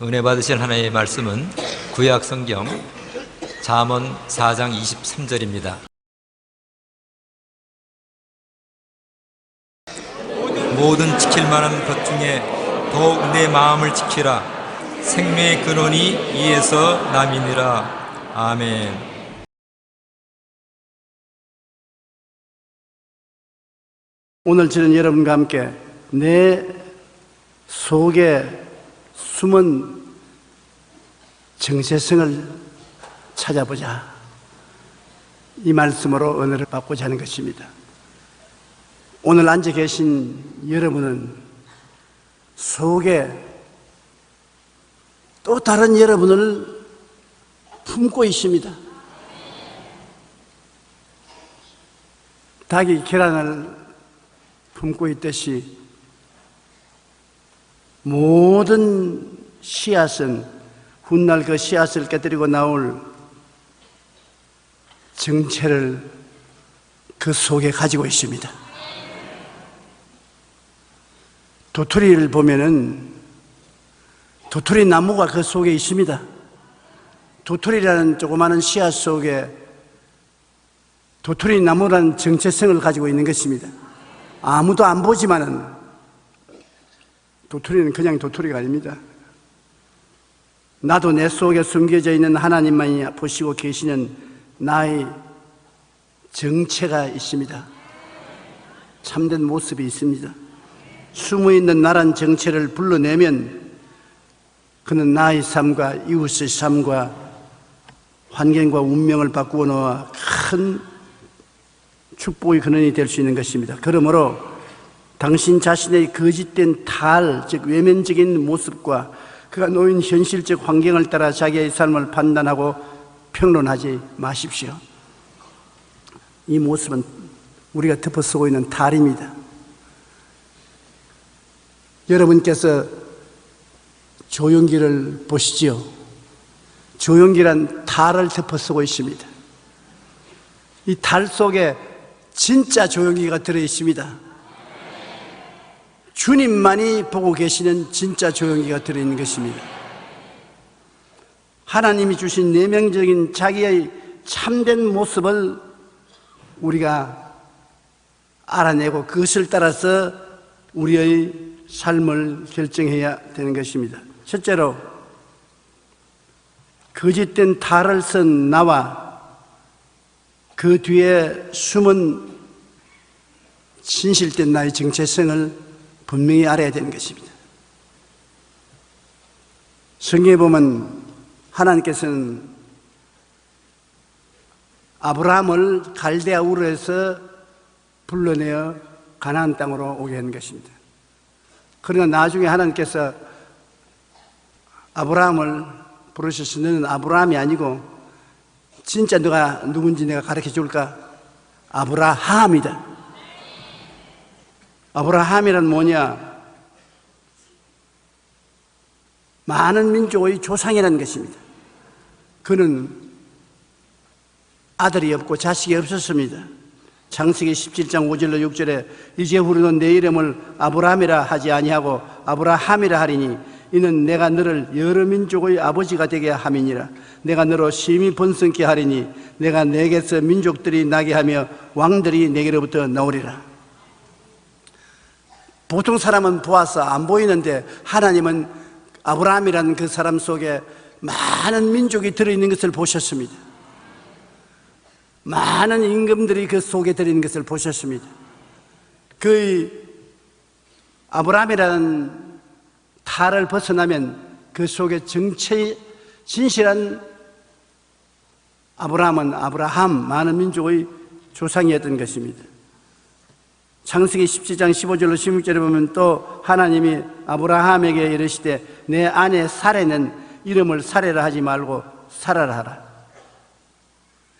은혜 받으실 하나님의 말씀은 구약 성경 잠언 4장 23절입니다. 모든 지킬 만한 것 중에 더욱 내 마음을 지키라. 생명의 근원이 이에서 남이니라. 아멘. 오늘 저는 여러분과 함께 내 속에 숨은 정체성을 찾아보자, 이 말씀으로 은혜를 받고자 하는 것입니다. 오늘 앉아 계신 여러분은 속에 또 다른 여러분을 품고 있습니다. 닭이 계란을 품고 있듯이 모든 씨앗은 훗날 그 씨앗을 깨뜨리고 나올 정체를 그 속에 가지고 있습니다. 도토리를 보면은 도토리 나무가 그 속에 있습니다. 도토리라는 조그마한 씨앗 속에 도토리 나무라는 정체성을 가지고 있는 것입니다. 아무도 안 보지만은 도토리는 그냥 도토리가 아닙니다. 나도 내 속에 숨겨져 있는 하나님만이 보시고 계시는 나의 정체가 있습니다. 참된 모습이 있습니다. 숨어있는 나란 정체를 불러내면 그는 나의 삶과 이웃의 삶과 환경과 운명을 바꾸어 놓아 큰 축복의 근원이 될 수 있는 것입니다. 그러므로 당신 자신의 거짓된 탈, 즉 외면적인 모습과 그가 놓인 현실적 환경을 따라 자기의 삶을 판단하고 평론하지 마십시오. 이 모습은 우리가 덮어쓰고 있는 탈입니다. 여러분께서 조용기를 보시지요. 조용기란 탈을 덮어쓰고 있습니다. 이 탈 속에 진짜 조용기가 들어있습니다. 주님만이 보고 계시는 진짜 조용기가 들어있는 것입니다. 하나님이 주신 내면적인 자기의 참된 모습을 우리가 알아내고 그것을 따라서 우리의 삶을 결정해야 되는 것입니다. 첫째로, 거짓된 탈을 쓴 나와 그 뒤에 숨은 진실된 나의 정체성을 분명히 알아야 되는 것입니다. 성경에 보면 하나님께서는 아브라함을 갈대아 우르에서 불러내어 가나안 땅으로 오게 한 것입니다. 그러나 나중에 하나님께서 아브라함을 부르셔서 너는 아브라함이 아니고 진짜 너가 누군지 내가 가르쳐 줄까? 아브라함이다. 아브라함이란 뭐냐? 많은 민족의 조상이라는 것입니다. 그는 아들이 없고 자식이 없었습니다. 창세기 17장 5절로 6절에 이제후로는 내 이름을 아브라함이라 하지 아니하고 아브라함이라 하리니 이는 내가 너를 여러 민족의 아버지가 되게 함이니라. 내가 너로 심히 번성케 하리니 내가 내게서 민족들이 나게 하며 왕들이 내게로부터 나오리라. 보통 사람은 보아서 안 보이는데 하나님은 아브라함이라는 그 사람 속에 많은 민족이 들어있는 것을 보셨습니다. 많은 임금들이 그 속에 들어있는 것을 보셨습니다. 그 아브라함이라는 탈을 벗어나면 그 속에 정체의 진실한 아브라함은 아브라함, 많은 민족의 조상이었던 것입니다. 창세기 17장 15절로 16절에 보면 또 하나님이 아브라함에게 이르시되 내 아내 사레는 이름을 사레라 하지 말고 사라라 하라.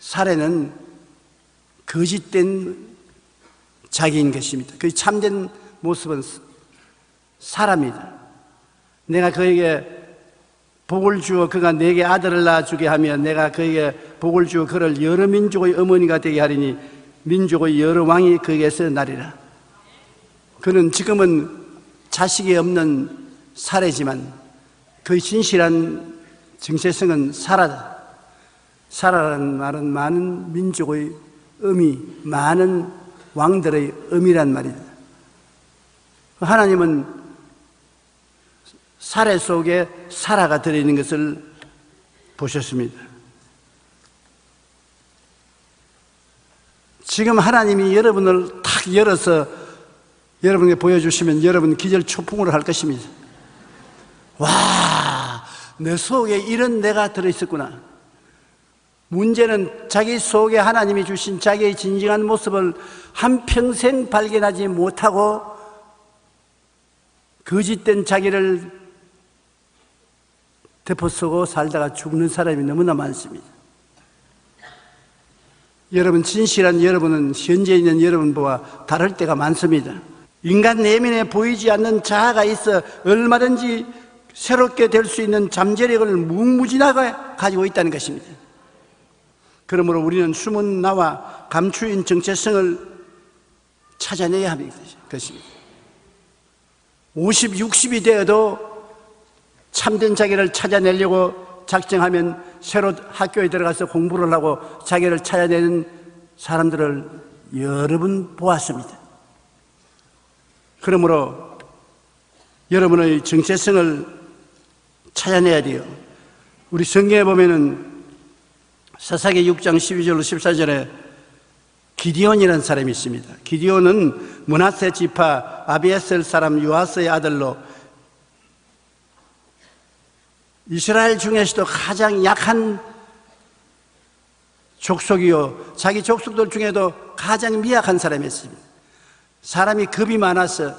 사레는 거짓된 자기인 것입니다. 그 참된 모습은 사람이다. 내가 그에게 복을 주어 그가 내게 아들을 낳아주게 하며 내가 그에게 복을 주어 그를 여러 민족의 어머니가 되게 하리니 민족의 여러 왕이 그에게서 나리라. 그는 지금은 자식이 없는 사례지만 그 진실한 정체성은 사라다. 사라라는 말은 많은 민족의 의미, 많은 왕들의 의미란 말이다. 하나님은 사례 속에 사라가 들어있는 것을 보셨습니다. 지금 하나님이 여러분을 탁 열어서 여러분에게 보여주시면 여러분 기절초풍으로 할 것입니다. 와, 내 속에 이런 내가 들어있었구나. 문제는 자기 속에 하나님이 주신 자기의 진정한 모습을 한평생 발견하지 못하고 거짓된 자기를 덮어쓰고 살다가 죽는 사람이 너무나 많습니다. 여러분, 진실한 여러분은 현재 있는 여러분과 다를 때가 많습니다. 인간 내면에 보이지 않는 자아가 있어 얼마든지 새롭게 될 수 있는 잠재력을 무궁무진하게 가지고 있다는 것입니다. 그러므로 우리는 숨은 나와 감추인 정체성을 찾아내야 하는 것입니다. 50, 60이 되어도 참된 자기를 찾아내려고 작정하면 새로 학교에 들어가서 공부를 하고 자기를 찾아내는 사람들을 여러 번 보았습니다. 그러므로 여러분의 정체성을 찾아내야 돼요. 우리 성경에 보면은 사사기 6장 12절로 14절에 기디온이라는 사람이 있습니다. 기디온은 므낫세 지파 아비에셀 사람 요아스의 아들로 이스라엘 중에서도 가장 약한 족속이요, 자기 족속들 중에도 가장 미약한 사람이었습니다. 사람이 겁이 많아서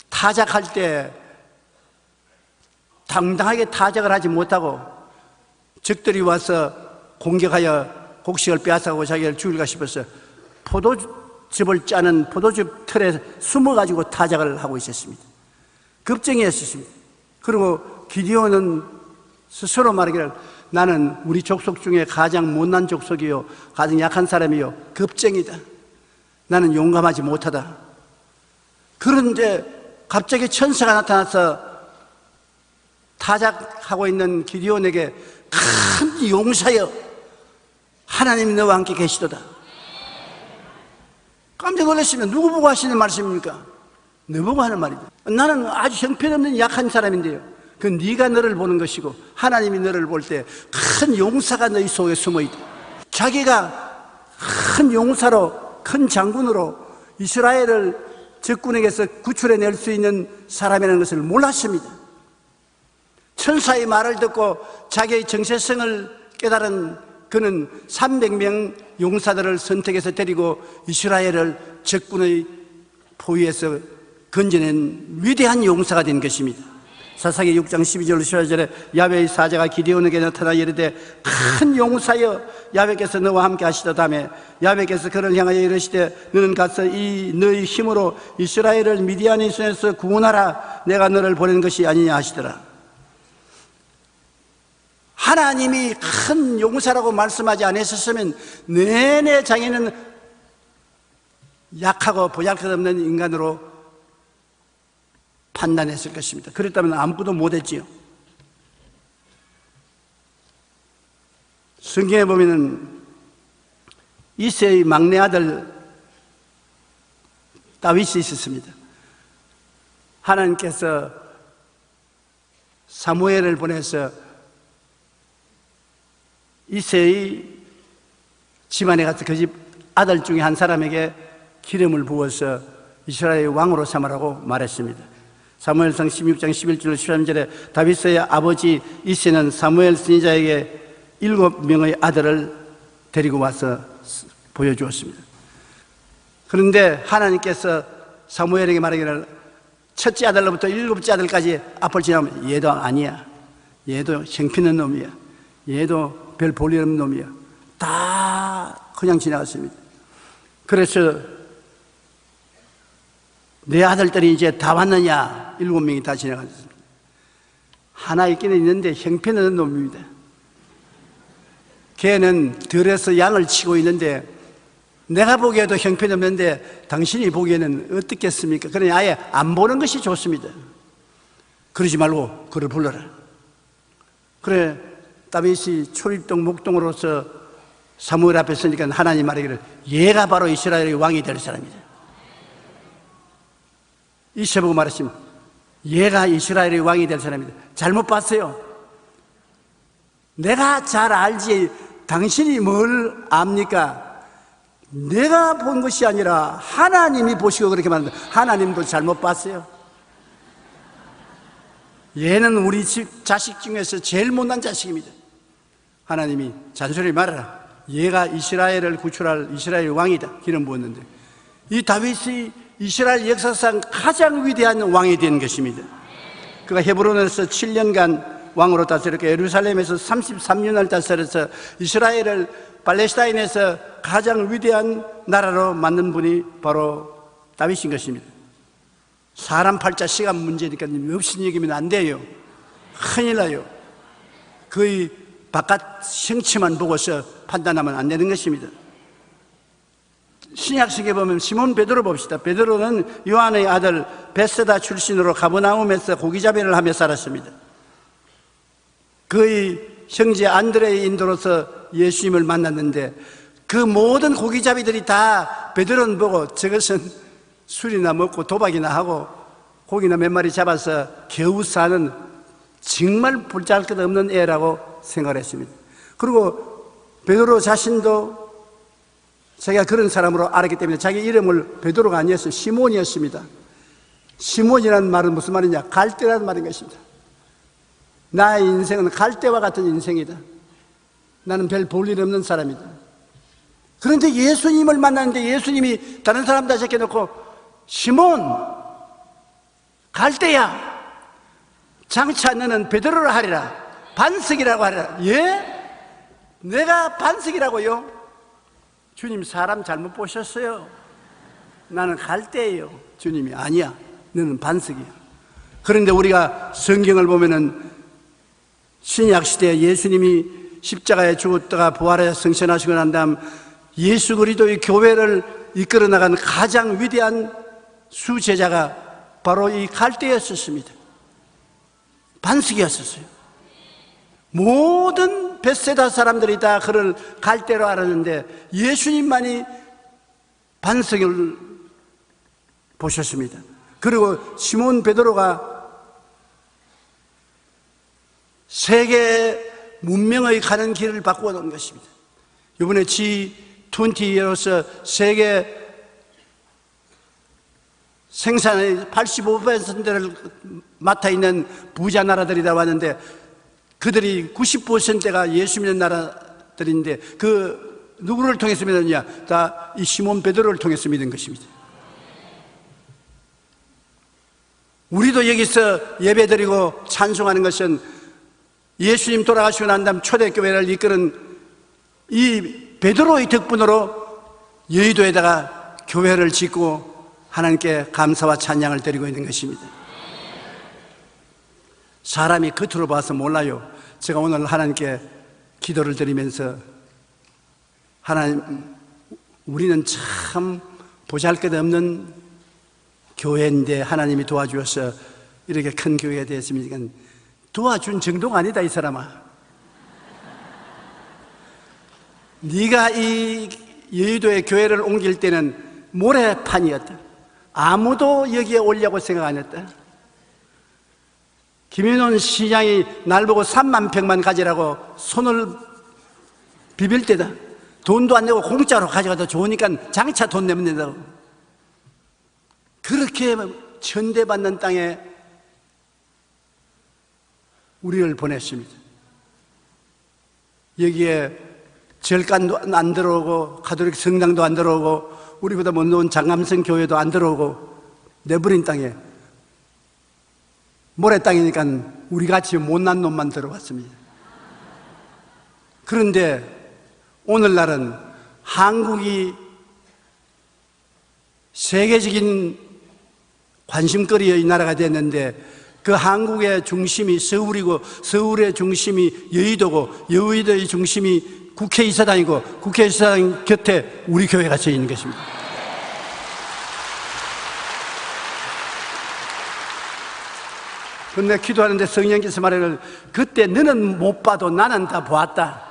타작할 때 당당하게 타작을 하지 못하고 적들이 와서 공격하여 곡식을 빼앗아가고 자기를 죽일까 싶어서 포도즙을 짜는 포도즙 틀에 숨어가지고 타작을 하고 있었습니다. 겁쟁이였습니다. 그리고 기디온은 스스로 말하기를 나는 우리 족속 중에 가장 못난 족속이요, 가장 약한 사람이요, 겁쟁이다. 나는 용감하지 못하다. 그런데 갑자기 천사가 나타나서 타작하고 있는 기디온에게 큰 용사여, 하나님이 너와 함께 계시도다. 깜짝 놀랐으면 누구 보고 하시는 말씀입니까? 너 보고 하는 말이다. 나는 아주 형편없는 약한 사람인데요, 그 네가 너를 보는 것이고 하나님이 너를 볼 때 큰 용사가 너희 속에 숨어있다. 자기가 큰 용사로, 큰 장군으로 이스라엘을 적군에게서 구출해낼 수 있는 사람이라는 것을 몰랐습니다. 천사의 말을 듣고 자기의 정체성을 깨달은 그는 300명 용사들을 선택해서 데리고 이스라엘을 적군의 포위에서 건져낸 위대한 용사가 된 것입니다. 사사기 6장 12절 14절에 야훼의 사자가 기드온에게 나타나 이르되 큰 용사여, 야훼께서 너와 함께 하시다다며 야훼께서 그를 향하여 이르시되 너는 가서 이 너의 힘으로 이스라엘을 미디안의 손에서 구원하라. 내가 너를 보낸 것이 아니냐 하시더라. 하나님이 큰 용사라고 말씀하지 않으셨으면 내내 자기는 약하고 보잘것없는 인간으로 판단했을 것입니다. 그랬다면 아무것도 못했지요. 성경에 보면은 이새의 막내 아들 다윗이 있었습니다. 하나님께서 사무엘을 보내서 이새의 집안에 가서 그 집 아들 중에 한 사람에게 기름을 부어서 이스라엘의 왕으로 삼으라고 말했습니다. 사무엘상 16장 11절 13절에 다윗의 아버지 이새는 사무엘 선지자에게 7명의 아들을 데리고 와서 보여주었습니다. 그런데 하나님께서 사무엘에게 말하기를 첫째 아들로부터 7째 아들까지 앞을 지나면 얘도 아니야, 얘도 형편없는 놈이야, 얘도 별 볼일 없는 놈이야, 다 그냥 지나갔습니다. 그래서 내 아들들이 이제 다 왔느냐? 7명이 다 지나갔습니다. 하나 있기는 있는데 형편없는 놈입니다. 걔는 들에서 양을 치고 있는데 내가 보기에도 형편없는데 당신이 보기에는 어떻겠습니까? 그러니 아예 안 보는 것이 좋습니다. 그러지 말고 그를 불러라. 그래, 다윗이 초립동 목동으로서 사무엘 앞에 서니까 하나님 말하기를 얘가 바로 이스라엘의 왕이 될 사람이다. 이세 보고 말하시면 얘가 이스라엘의 왕이 될 사람이다. 잘못 봤어요. 내가 잘 알지 당신이 뭘 압니까? 내가 본 것이 아니라 하나님이 보시고 그렇게 말합니다. 하나님도 잘못 봤어요. 얘는 우리 집 자식 중에서 제일 못난 자식입니다. 하나님이 잔소리 말아라. 얘가 이스라엘을 구출할 이스라엘 왕이다. 기름 부었는데 이 다윗이 이스라엘 역사상 가장 위대한 왕이 된 것입니다. 그가 헤브론에서 7년간 왕으로 다스렸고 예루살렘에서 33년을 다스려서 이스라엘을 팔레스타인에서 가장 위대한 나라로 만든 분이 바로 다윗인 것입니다. 사람 팔자 시간 문제니까 없이 얘기하면 안 돼요. 큰일 나요. 거의 바깥 형체만 보고서 판단하면 안 되는 것입니다. 신약성에 보면 시몬 베드로 봅시다. 베드로는 요한의 아들 베세다 출신으로 가버나움에서 고기잡이를 하며 살았습니다. 그의 형제 안드레의 인도로서 예수님을 만났는데 그 모든 고기잡이들이 다 베드로는 보고 저것은 술이나 먹고 도박이나 하고 고기나 몇 마리 잡아서 겨우 사는 정말 볼잘것없는 애라고 생각을 했습니다. 그리고 베드로 자신도 자기가 그런 사람으로 알았기 때문에 자기 이름을 베드로가 아니었어요. 시몬이었습니다. 시몬이라는 말은 무슨 말이냐? 갈대라는 말인 것입니다. 나의 인생은 갈대와 같은 인생이다. 나는 별 볼 일 없는 사람이다. 그런데 예수님을 만났는데 예수님이 다른 사람 다 제껴놓고 시몬, 갈대야, 장차 너는 베드로를 하리라. 반석이라고 하리라. 예? 내가 반석이라고요? 주님 사람 잘못 보셨어요. 나는 갈대예요. 주님이 아니야. 너는 반석이야. 그런데 우리가 성경을 보면은 신약 시대에 예수님이 십자가에 죽었다가 부활해 승천하시고 난 다음 예수 그리스도의 교회를 이끌어 나간 가장 위대한 수제자가 바로 이 갈대였었습니다. 반석이었었어요. 모든 벳세다 사람들이 다 그를 갈대로 알았는데 예수님만이 반석을 보셨습니다. 그리고 시몬 베드로가 세계 문명의 가는 길을 바꾸어 놓은 것입니다. 이번에 G20로서 세계 생산의 85%를 맡아 있는 부자 나라들이 왔는데 그들이 90%가 예수 믿는 나라들인데 그 누구를 통해서 믿었냐? 다 이 시몬 베드로를 통해서 믿은 것입니다. 우리도 여기서 예배드리고 찬송하는 것은 예수님 돌아가시고 난 다음 초대교회를 이끄는 이 베드로의 덕분으로 여의도에다가 교회를 짓고 하나님께 감사와 찬양을 드리고 있는 것입니다. 사람이 겉으로 봐서 몰라요. 제가 오늘 하나님께 기도를 드리면서 하나님, 우리는 참 보잘것없는 교회인데 하나님이 도와주셔서 이렇게 큰 교회가 되었습니다. 도와준 정도가 아니다 이 사람아. 네가 이 여의도의 교회를 옮길 때는 모래판이었다. 아무도 여기에 오려고 생각 안 했다. 김윤원 시장이 날 보고 3만 평만 가지라고 손을 비빌 때다. 돈도 안 내고 공짜로 가져가도 좋으니까 장차 돈 내면 된다고. 그렇게 천대받는 땅에 우리를 보냈습니다. 여기에 절간도 안 들어오고 가톨릭 성당도 안 들어오고 우리보다 못 놓은 장감성 교회도 안 들어오고 내버린 땅에 모래 땅이니까 우리같이 못난 놈만 들어왔습니다. 그런데 오늘날은 한국이 세계적인 관심거리의 나라가 됐는데 그 한국의 중심이 서울이고 서울의 중심이 여의도고 여의도의 중심이 국회의사당이고 국회의사당 곁에 우리 교회가 서 있는 것입니다. 근데 기도하는데 성령께서 말하기를 그때 너는 못 봐도 나는 다 보았다.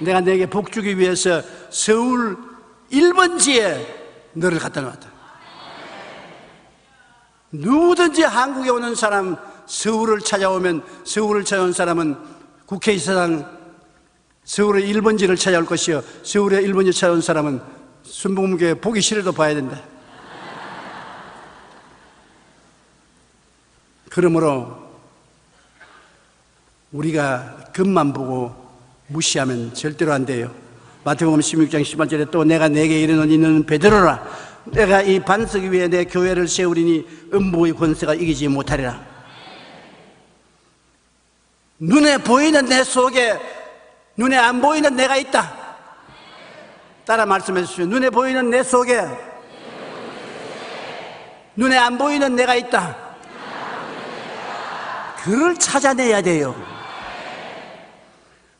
내가 너에게 복 주기 위해서 서울 1번지에 너를 갖다 놓았다. 누구든지 한국에 오는 사람, 서울을 찾아온 사람은 국회의사당 서울의 1번지를 찾아올 것이요, 서울의 1번지 찾아온 사람은 순복음교회 보기 싫어도 봐야 된다. 그러므로 우리가 겉만 보고 무시하면 절대로 안 돼요. 마태복음 16장 18절에 또 내가 내게 이르노니 너는 베드로라. 내가 이 반석 위에 내 교회를 세우리니 음부의 권세가 이기지 못하리라. 눈에 보이는 내 속에 눈에 안 보이는 내가 있다. 따라 말씀해 주십시오. 눈에 보이는 내 속에 눈에 안 보이는 내가 있다. 그를 찾아내야 돼요.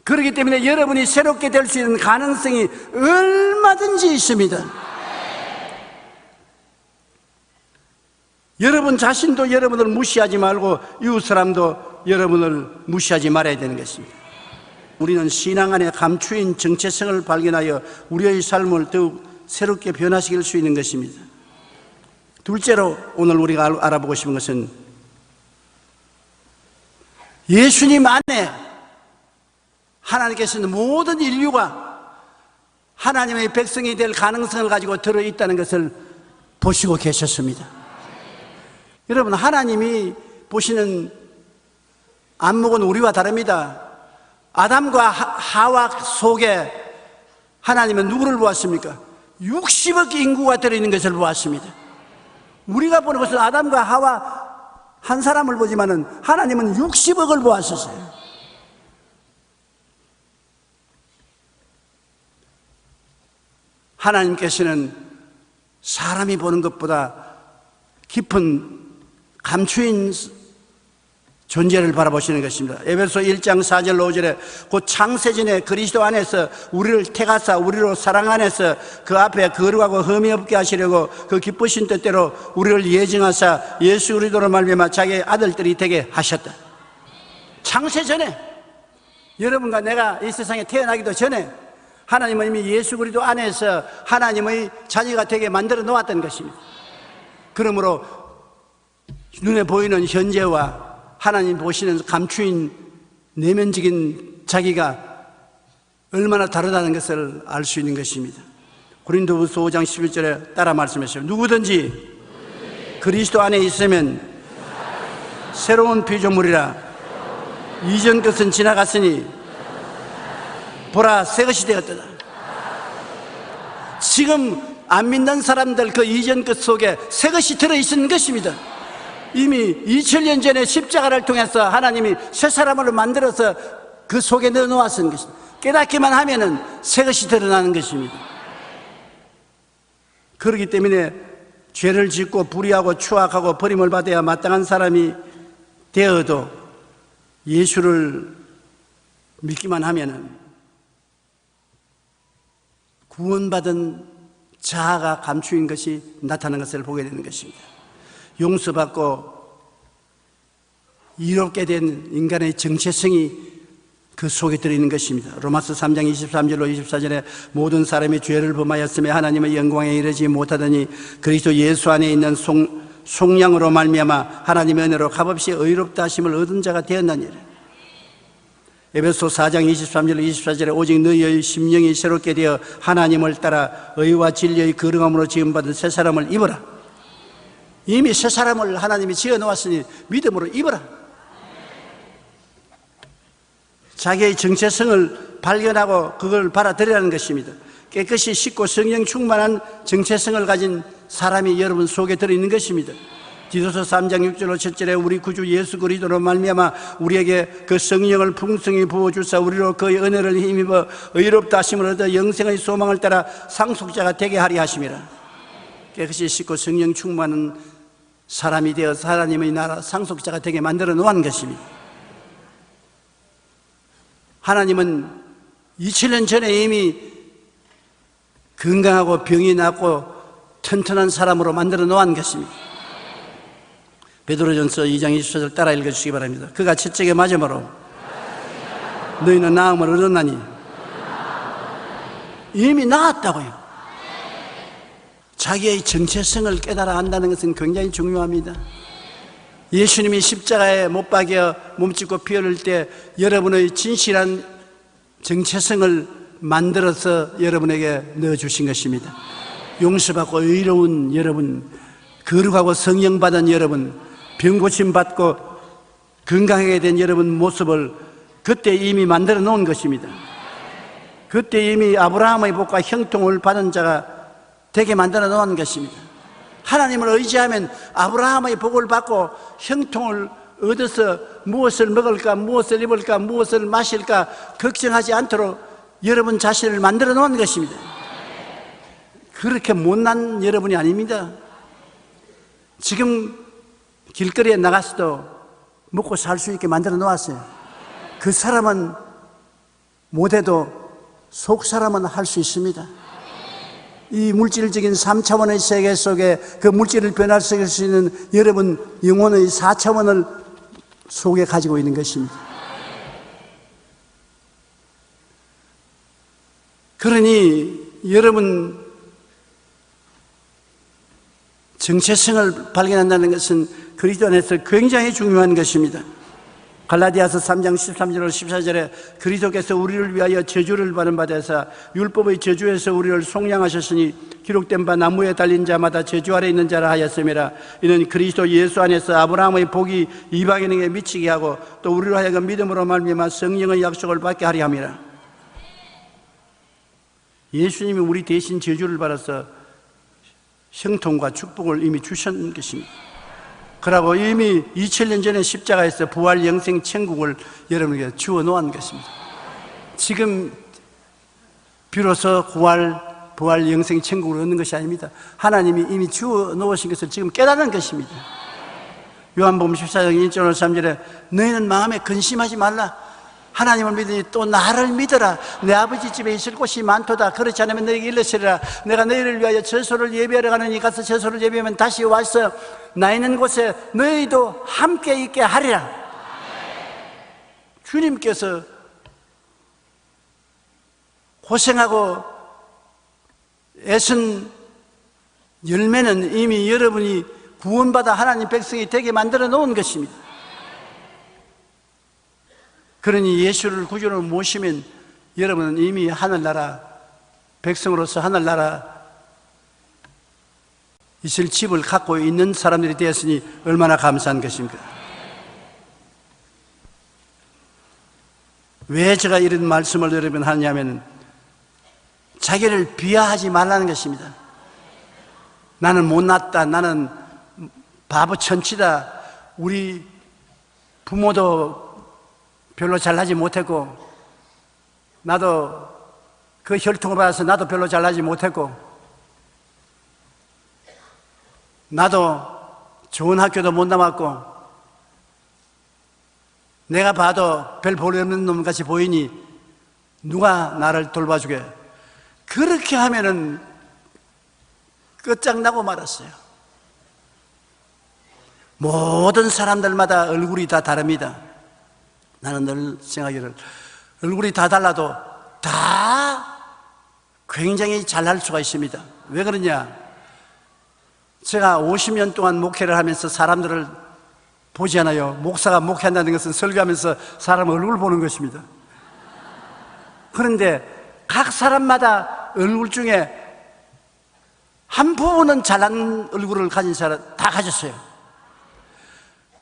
그렇기 때문에 여러분이 새롭게 될 수 있는 가능성이 얼마든지 있습니다. 여러분 자신도 여러분을 무시하지 말고 이웃 사람도 여러분을 무시하지 말아야 되는 것입니다. 우리는 신앙 안에 감추인 정체성을 발견하여 우리의 삶을 더욱 새롭게 변화시킬 수 있는 것입니다. 둘째로 오늘 우리가 알아보고 싶은 것은 예수님 안에 하나님께서는 모든 인류가 하나님의 백성이 될 가능성을 가지고 들어있다는 것을 보시고 계셨습니다. 여러분, 하나님이 보시는 안목은 우리와 다릅니다. 아담과 하와 속에 하나님은 누구를 보았습니까? 60억 인구가 들어있는 것을 보았습니다. 우리가 보는 것은 아담과 하와 한 사람을 보지만은 하나님은 60억을 보았었어요. 하나님께서는 사람이 보는 것보다 깊은 감추인 존재를 바라보시는 것입니다. 에베소 1장 4절 5절에 곧 창세전에 그리스도 안에서 우리를 택하사 우리로 사랑 안에서 그 앞에 거룩하고 흠이 없게 하시려고 그 기쁘신 뜻대로 우리를 예정하사 예수 그리스도로 말미암아 자기의 아들들이 되게 하셨다. 창세전에, 여러분과 내가 이 세상에 태어나기도 전에 하나님은 이미 예수 그리스도 안에서 하나님의 자녀가 되게 만들어 놓았던 것입니다. 그러므로 눈에 보이는 현재와 하나님 보시는 감추인 내면적인 자기가 얼마나 다르다는 것을 알 수 있는 것입니다. 고린도후서 5장 11절에 따라 말씀하시죠. 누구든지 그리스도 안에 있으면 새로운 피조물이라. 이전 것은 지나갔으니 보라 새 것이 되었다. 지금 안 믿는 사람들 그 이전 것 속에 새 것이 들어있는 것입니다. 이미 2000년 전에 십자가를 통해서 하나님이 새 사람을 만들어서 그 속에 넣어놓았는 것입니다. 깨닫기만 하면은 새 것이 드러나는 것입니다. 그렇기 때문에 죄를 짓고 불의하고 추악하고 버림을 받아야 마땅한 사람이 되어도 예수를 믿기만 하면은 구원받은 자아가 감추인 것이 나타나는 것을 보게 되는 것입니다. 용서받고 이롭게 된 인간의 정체성이 그 속에 들어있는 것입니다. 로마서 3장 23절로 24절에 모든 사람이 죄를 범하였으며 하나님의 영광에 이르지 못하더니 그리스도 예수 안에 있는 속량으로 말미암아 하나님의 은혜로 값없이 의롭다 하심을 얻은 자가 되었느니라. 에베소 4장 23절로 24절에 오직 너희의 심령이 새롭게 되어 하나님을 따라 의와 진리의 거룩함으로 지음받은 새 사람을 입어라. 이미 새 사람을 하나님이 지어놓았으니 믿음으로 입어라. 자기의 정체성을 발견하고 그걸 받아들이라는 것입니다. 깨끗이 씻고 성령 충만한 정체성을 가진 사람이 여러분 속에 들어있는 것입니다. 디도서 3장 6절 7절에 우리 구주 예수 그리스도로 말미암아 우리에게 그 성령을 풍성히 부어주사 우리로 그의 은혜를 힘입어 의롭다 하심을 얻어 영생의 소망을 따라 상속자가 되게 하리 하심이라. 깨끗이 씻고 성령 충만한 사람이 되어서 하나님의 나라 상속자가 되게 만들어 놓은 것입니다. 하나님은 2000년 전에 이미 건강하고 병이 낫고 튼튼한 사람으로 만들어 놓은 것입니다. 베드로전서 2장 24절 따라 읽어주시기 바랍니다. 그가 채찍에 맞음으로 너희는 나음을 얻었나니 이미 나았다고요. 자기의 정체성을 깨달아 안다는 것은 굉장히 중요합니다. 예수님이 십자가에 못 박여 몸짓고 피 흘릴 때 여러분의 진실한 정체성을 만들어서 여러분에게 넣어주신 것입니다. 용서받고 의로운 여러분, 거룩하고 성령받은 여러분, 병고침 받고 건강하게 된 여러분 모습을 그때 이미 만들어 놓은 것입니다. 그때 이미 아브라함의 복과 형통을 받은 자가 되게 만들어 놓은 것입니다. 하나님을 의지하면 아브라함의 복을 받고 형통을 얻어서 무엇을 먹을까, 무엇을 입을까, 무엇을 마실까 걱정하지 않도록 여러분 자신을 만들어 놓은 것입니다. 그렇게 못난 여러분이 아닙니다. 지금 길거리에 나가서도 먹고 살 수 있게 만들어 놓았어요. 그 사람은 못해도 속 사람은 할 수 있습니다. 이 물질적인 3차원의 세계 속에 그 물질을 변화시킬 수 있는 여러분 영혼의 4차원을 속에 가지고 있는 것입니다. 그러니 여러분 정체성을 발견한다는 것은 그리스도 안에서 굉장히 중요한 것입니다. 갈라디아서 3장 13절 14절에 그리스도께서 우리를 위하여 저주를 받은 바 되사 율법의 저주에서 우리를 속량하셨으니 기록된 바 나무에 달린 자마다 저주 아래 있는 자라 하였음이라. 이는 그리스도 예수 안에서 아브라함의 복이 이방인에게 미치게 하고 또 우리로 하여금 믿음으로 말미암아 성령의 약속을 받게 하려 함이라. 예수님이 우리 대신 저주를 받아서 형통과 축복을 이미 주신 것입니다. 그러고 이미 2000년 전에 십자가에서 부활 영생 천국을 여러분에게 주어 놓은 것입니다. 지금 비로소 부활 영생 천국을 얻는 것이 아닙니다. 하나님이 이미 주어 놓으신 것을 지금 깨닫는 것입니다. 요한복음 14장 1절 3절에 너희는 마음에 근심하지 말라. 하나님을 믿으니 또 나를 믿어라. 내 아버지 집에 있을 곳이 많도다. 그렇지 않으면 너희에게 일러시리라. 내가 너희를 위하여 처소를 예비하러 가느니 가서 처소를 예비하면 다시 와서 나 있는 곳에 너희도 함께 있게 하리라. 주님께서 고생하고 애쓴 열매는 이미 여러분이 구원받아 하나님 백성이 되게 만들어 놓은 것입니다. 그러니 예수를 구주로 모시면 여러분은 이미 하늘나라 백성으로서 하늘나라 있을 집을 갖고 있는 사람들이 되었으니 얼마나 감사한 것입니까? 왜 제가 이런 말씀을 여러분 하냐면 자기를 비하하지 말라는 것입니다. 나는 못났다, 나는 바보 천치다, 우리 부모도 별로 잘나지 못했고 나도 그 혈통을 받아서 나도 별로 잘나지 못했고 나도 좋은 학교도 못 나왔고 내가 봐도 별 볼없는 놈같이 보이니 누가 나를 돌봐주게. 그렇게 하면은 끝장나고 말았어요. 모든 사람들마다 얼굴이 다 다릅니다. 나는 늘 생각하기를 얼굴이 다 달라도 다 굉장히 잘날 수가 있습니다. 왜 그러냐? 제가 50년 동안 목회를 하면서 사람들을 보지 않아요. 목사가 목회한다는 것은 설교하면서 사람 얼굴을 보는 것입니다. 그런데 각 사람마다 얼굴 중에 한 부분은 잘난 얼굴을 가진 사람 다 가졌어요.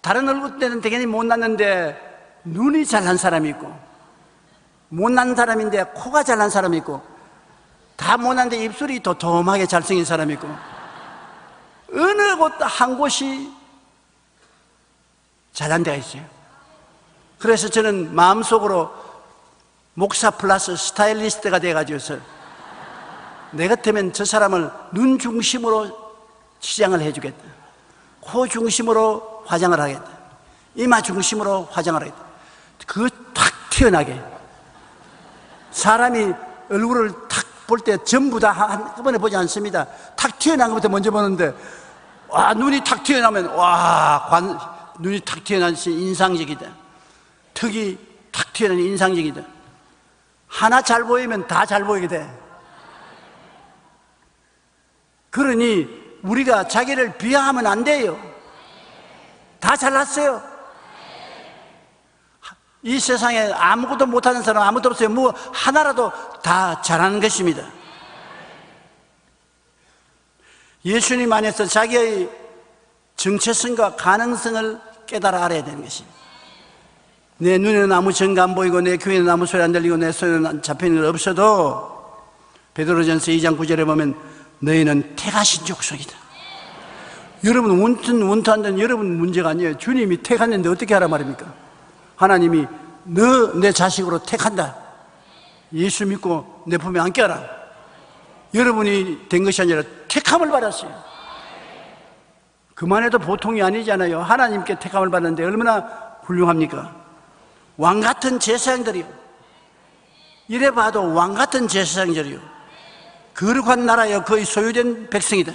다른 얼굴 때는 당연히 못났는데 눈이 잘난 사람이 있고 못난 사람인데 코가 잘난 사람이 있고 다 못난데 입술이 도톰하게 잘생긴 사람이 있고 어느 곳 한 곳이 잘난 데가 있어요. 그래서 저는 마음속으로 목사 플러스 스타일리스트가 돼가지고서 내 같으면 저 사람을 눈 중심으로 치장을 해주겠다, 코 중심으로 화장을 하겠다, 이마 중심으로 화장을 하겠다. 그거 탁 튀어나게 사람이 얼굴을 탁 볼 때 전부 다 한꺼번에 보지 않습니다. 탁 튀어나온 것부터 먼저 보는데 와, 눈이 탁 튀어나오면 눈이 탁 튀어나오시 인상적이다. 턱이 탁 튀어나오니 인상적이다. 하나 잘 보이면 다 잘 보이게 돼. 그러니 우리가 자기를 비하하면 안 돼요. 다 잘났어요. 이 세상에 아무것도 못하는 사람 아무도 없어요. 뭐 하나라도 다 잘하는 것입니다. 예수님 안에서 자기의 정체성과 가능성을 깨달아 알아야 되는 것입니다. 내 눈에는 아무 증거 안 보이고 내 귀에는 아무 소리 안 들리고 내 손에는 잡히는 것 없어도 베드로전서 2장 9절에 보면 너희는 택하신 족속이다. 여러분 원투한다는 여러분 문제가 아니에요. 주님이 택하는데 어떻게 하란 말입니까? 하나님이 너 내 자식으로 택한다. 예수 믿고 내 품에 안겨라. 여러분이 된 것이 아니라 택함을 받았어요. 그만해도 보통이 아니잖아요. 하나님께 택함을 받았는데 얼마나 훌륭합니까? 왕같은 제사장들이요. 이래 봐도 왕같은 제사장들이요. 거룩한 나라여 거의 소유된 백성이다.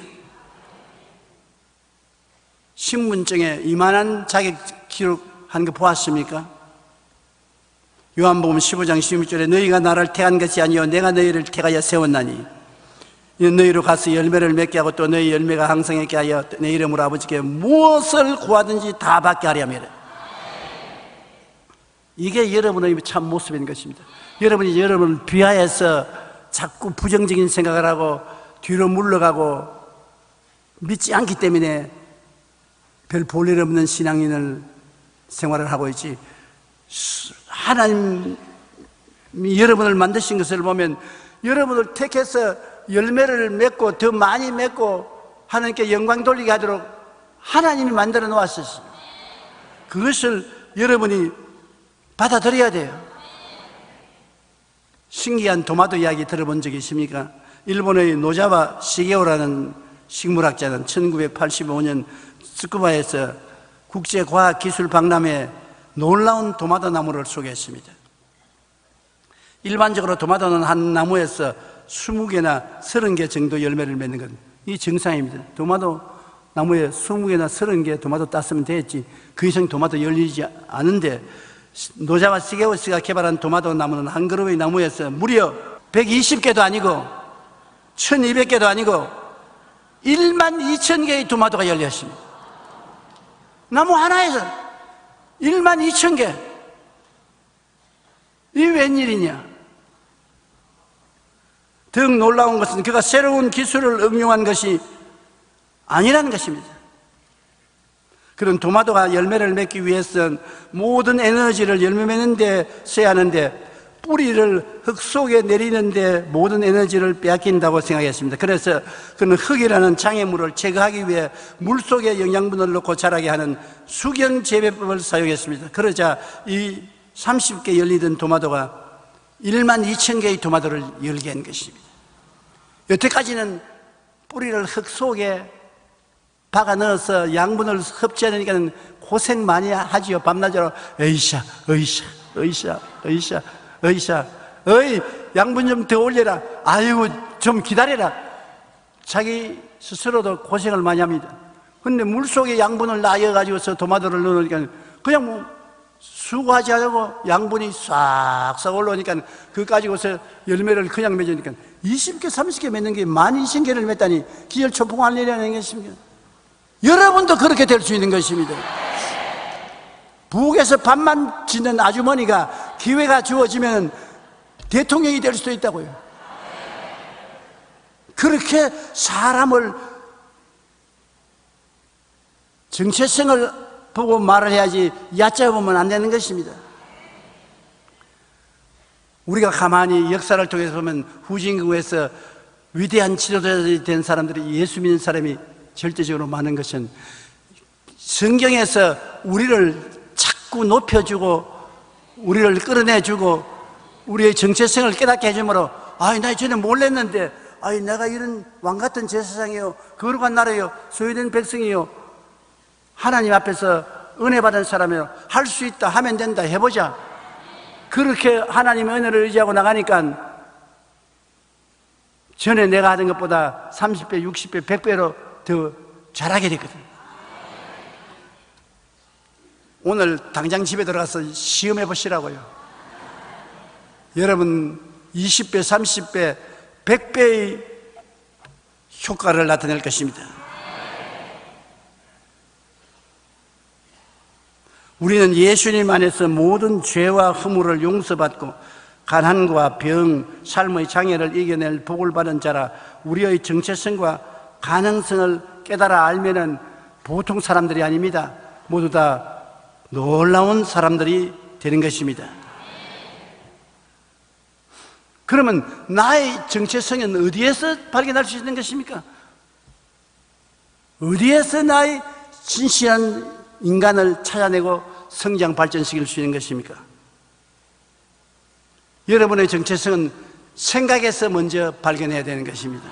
신분증에 이만한 자격 기록한 거 보았습니까? 요한복음 15장 16절에 너희가 나를 택한 것이 아니요 내가 너희를 택하여 세웠나니 너희로 가서 열매를 맺게 하고 또 너희 열매가 항상하게 하여 내 이름으로 아버지께 무엇을 구하든지 다 받게 하려 함이라. 이게 여러분의 참 모습인 것입니다. 여러분이 여러분을 비하해서 자꾸 부정적인 생각을 하고 뒤로 물러가고 믿지 않기 때문에 별 볼일 없는 신앙인을 생활을 하고 있지, 하나님이 여러분을 만드신 것을 보면 여러분을 택해서 열매를 맺고 더 많이 맺고 하나님께 영광 돌리게 하도록 하나님이 만들어 놓았었어요. 그것을 여러분이 받아들여야 돼요. 신기한 토마토 이야기 들어본 적이 있습니까? 일본의 노자와 시게오라는 식물학자는 1985년 스쿠바에서 국제과학기술박람회에 놀라운 토마토 나무를 소개했습니다. 일반적으로 토마토는 한 나무에서 20개나 30개 정도 열매를 맺는 건 이 정상입니다. 토마토 나무에 20개나 30개 토마토 땄으면 됐지 그 이상 토마토 열리지 않은데 노자와 시게오스가 개발한 토마토 나무는 한 그루의 나무에서 무려 120개도 아니고 1200개도 아니고 12,000개의 토마토가 열렸습니다. 나무 하나에서 12,000개. 이 웬일이냐? 더 놀라운 것은 그가 새로운 기술을 응용한 것이 아니라는 것입니다. 그런 토마토가 열매를 맺기 위해서는 모든 에너지를 열매 맺는 데 써야 하는데 뿌리를 흙 속에 내리는데 모든 에너지를 빼앗긴다고 생각했습니다. 그래서 그는 흙이라는 장애물을 제거하기 위해 물 속에 영양분을 넣고 자라게 하는 수경 재배법을 사용했습니다. 그러자 이 30개 열리던 토마토가 12,000개의 토마토를 열게 한 것입니다. 여태까지는 뿌리를 흙 속에 박아 넣어서 양분을 섭취하니까 고생 많이 하지요. 밤낮으로 으이샤 어이 양분 좀 더 올려라. 아이고 좀 기다려라. 자기 스스로도 고생을 많이 합니다. 근데 물속에 양분을 놔여가지고서 토마토를 넣으니까 그냥 뭐 수고하지 않고 양분이 싹싹 올라오니까 그거 가지고서 열매를 그냥 맺으니까 20개 30개 맺는 게 12,000개를 맺다니 기혈초풍할 일이 아닌 것입니다. 여러분도 그렇게 될 수 있는 것입니다. 북에서 밥만 짓는 아주머니가 기회가 주어지면 대통령이 될 수도 있다고요. 그렇게 사람을 정체성을 보고 말을 해야지 얕잡으면 안 되는 것입니다. 우리가 가만히 역사를 통해서 보면 후진국에서 위대한 지도자들이 된 사람들이 예수 믿는 사람이 절대적으로 많은 것은 성경에서 우리를 자꾸 높여주고 우리를 끌어내주고 우리의 정체성을 깨닫게 해주므로 나 전에 몰랐는데 내가 이런 왕같은 제사장이요 거룩한 나라요 소유된 백성이요 하나님 앞에서 은혜 받은 사람이요 할 수 있다 하면 된다 해보자. 그렇게 하나님의 은혜를 의지하고 나가니까 전에 내가 하던 것보다 30배, 60배, 100배로 더 잘하게 되거든요. 오늘 당장 집에 들어가서 시험해 보시라고요. 여러분 20배, 30배, 100배의 효과를 나타낼 것입니다. 우리는 예수님 안에서 모든 죄와 허물을 용서받고 가난과 병, 삶의 장애를 이겨낼 복을 받은 자라. 우리의 정체성과 가능성을 깨달아 알면은 보통 사람들이 아닙니다. 모두 다 놀라운 사람들이 되는 것입니다. 그러면 나의 정체성은 어디에서 발견할 수 있는 것입니까? 어디에서 나의 진실한 인간을 찾아내고 성장 발전시킬 수 있는 것입니까? 여러분의 정체성은 생각에서 먼저 발견해야 되는 것입니다.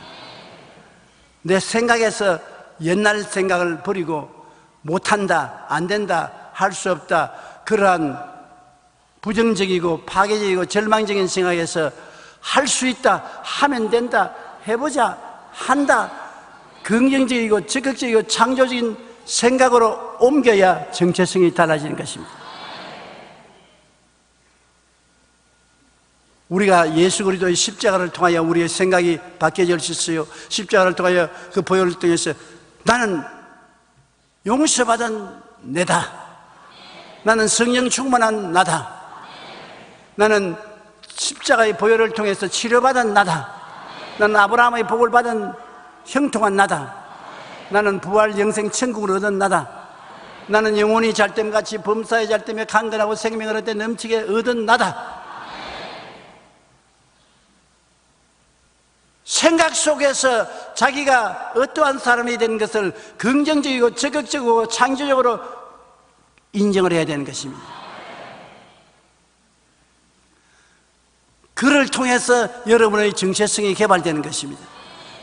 내 생각에서 옛날 생각을 버리고 못한다, 안 된다, 할 수 없다, 그러한 부정적이고 파괴적이고 절망적인 생각에서 할 수 있다, 하면 된다, 해보자, 한다, 긍정적이고 적극적이고 창조적인 생각으로 옮겨야 정체성이 달라지는 것입니다. 우리가 예수 그리스도의 십자가를 통하여 우리의 생각이 바뀌어질 수 있어요. 십자가를 통하여 그 보혈을 통해서 나는 용서받은 내다, 나는 성령 충만한 나다, 나는 십자가의 보혈을 통해서 치료받은 나다, 나는 아브라함의 복을 받은 형통한 나다, 나는 부활 영생 천국을 얻은 나다, 나는 영혼이 잘됨같이 범사에 잘됨에 강건하고 생명을 얻되 넘치게 얻은 나다. 생각 속에서 자기가 어떠한 사람이 되는 것을 긍정적이고 적극적이고 창조적으로 인정을 해야 되는 것입니다. 그를 통해서 여러분의 정체성이 개발되는 것입니다.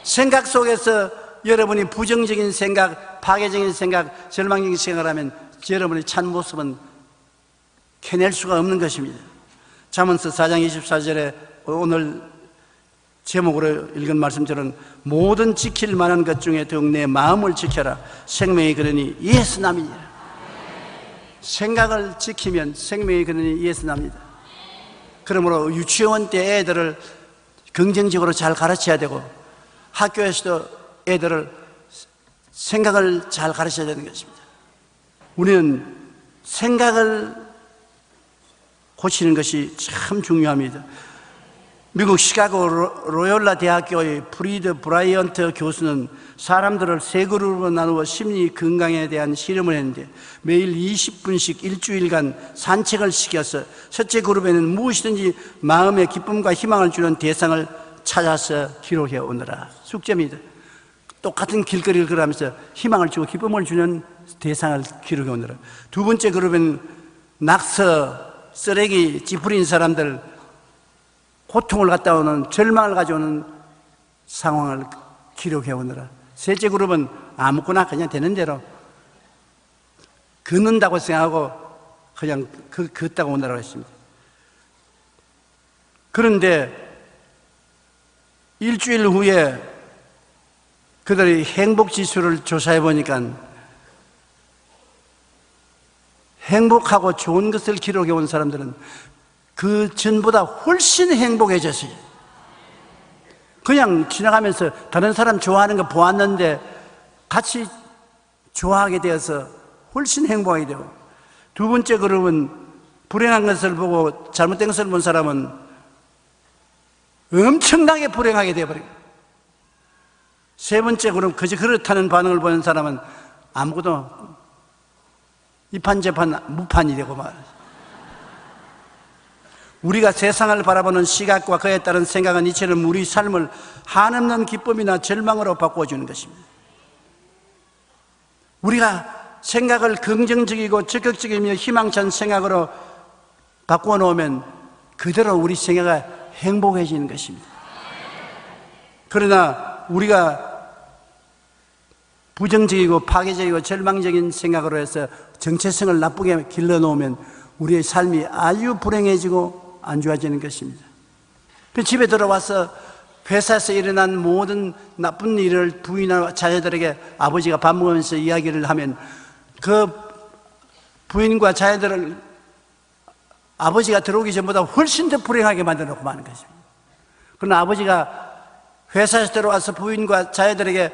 생각 속에서 여러분이 부정적인 생각, 파괴적인 생각, 절망적인 생각을 하면 여러분의 참 모습은 캐낼 수가 없는 것입니다. 잠언서 4장 24절에 오늘 제목으로 읽은 말씀처럼 모든 지킬 만한 것 중에 더욱 내 마음을 지켜라. 생명의 근원이 이에서 남이니라. 생각을 지키면 생명의 근원이 이에서 납니다. 그러므로 유치원 때 애들을 긍정적으로 잘 가르쳐야 되고 학교에서도 애들을 생각을 잘 가르쳐야 되는 것입니다. 우리는 생각을 고치는 것이 참 중요합니다. 미국 시카고 로열라 대학교의 프리드 브라이언트 교수는 사람들을 세 그룹으로 나누어 심리 건강에 대한 실험을 했는데 매일 20분씩 일주일간 산책을 시켜서 첫째 그룹에는 무엇이든지 마음에 기쁨과 희망을 주는 대상을 찾아서 기록해 오너라. 숙제입니다. 똑같은 길거리를 걸으면서 희망을 주고 기쁨을 주는 대상을 기록해 오너라. 두 번째 그룹은 낙서, 쓰레기, 찌푸린 사람들, 고통을 갖다 오는, 절망을 가져오는 상황을 기록해 오느라. 셋째 그룹은 아무거나 그냥 되는 대로 걷는다고 생각하고 그냥 걷다가 오느라고 했습니다. 그런데 일주일 후에 그들의 행복 지수를 조사해 보니까 행복하고 좋은 것을 기록해 온 사람들은 그 전보다 훨씬 행복해졌어요. 그냥 지나가면서 다른 사람 좋아하는 거 보았는데 같이 좋아하게 되어서 훨씬 행복하게 되고, 두 번째 그룹은 불행한 것을 보고 잘못된 것을 본 사람은 엄청나게 불행하게 되어버려요. 세 번째 그룹, 그저 그렇다는 반응을 보는 사람은 아무것도 이판저판 무판이 되고 말이에요. 우리가 세상을 바라보는 시각과 그에 따른 생각은 이처럼 우리 삶을 한없는 기쁨이나 절망으로 바꿔주는 것입니다. 우리가 생각을 긍정적이고 적극적이며 희망찬 생각으로 바꾸어 놓으면 그대로 우리 생애가 행복해지는 것입니다. 그러나 우리가 부정적이고 파괴적이고 절망적인 생각으로 해서 정체성을 나쁘게 길러놓으면 우리의 삶이 아주 불행해지고 안 좋아지는 것입니다. 집에 들어와서 회사에서 일어난 모든 나쁜 일을 부인과 자녀들에게 아버지가 밥 먹으면서 이야기를 하면 그 부인과 자녀들을 아버지가 들어오기 전보다 훨씬 더 불행하게 만들어 놓고 마는 것입니다. 그러나 아버지가 회사에서 들어와서 부인과 자녀들에게